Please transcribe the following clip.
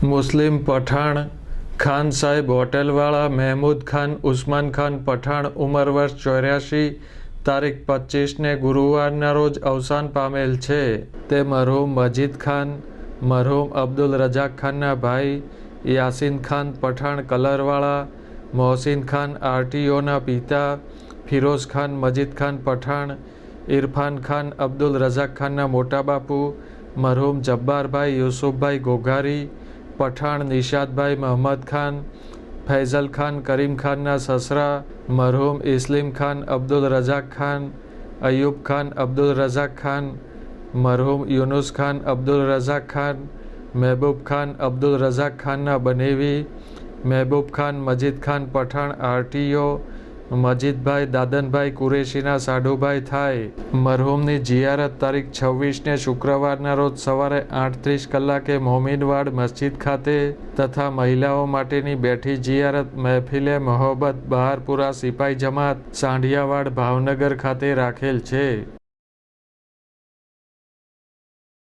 મુસ્લિમ પઠાણ ખાન સાહેબ હોટેલવાળા મહેમૂદ ખાન ઉસ્માન ખાન પઠાણ ઉંમર વર્ષ 84 તારીખ 25ને ગુરુવારના રોજ અવસાન પામેલ છે। તે મરહૂમ મજીદ ખાન મરહૂમ અબ્દુલ રજાક ખાનના ભાઈ, યાસીન ખાન પઠાણ કલરવાળા, મોહસિન ખાન આરટીઓના પિતા, ફિરોઝ ખાન મજીદ ખાન પઠાણ, ઇરફાન ખાન અબ્દુલ રજાક ખાનના મોટા બાપુ, મરહૂમ જબ્બારભાઈ યુસુફભાઈ ઘોઘારી પઠાણ નિશાદભાઈ મહમદ ખાન, ફૈઝલ ખાન કરીમ ખાનના સસરા, મરહૂમ ઇસ્લીમ ખાન અબ્દુલ રજાક ખાન, અયુબ ખાન અબ્દુલ રજાક ખાન, મરહૂમ યુનુસ ખાન અબ્દુલ રજાક ખાન, મહેબૂબ ખાન અબ્દુલ રજાક ખાનના બનેવી, મહેબૂબ ખાન મજીદ ખાન પઠાણ આરટીઓ, મજીદભાઈ દાદનભાઈ કુરેશીના સાઢુભાઈ થાય। મરહૂમની જિયારત તારીખ 26ને શુક્રવારના રોજ સવારે 8:30 કલાકે મોમીનવાડ મસ્જિદ ખાતે તથા મહિલાઓ માટેની બેઠી જિયારત મહેફિલે મોહબ્બત બહારપુરા સિપાઈ જમાત સાંઢિયાવાડ ભાવનગર ખાતે રાખેલ છે।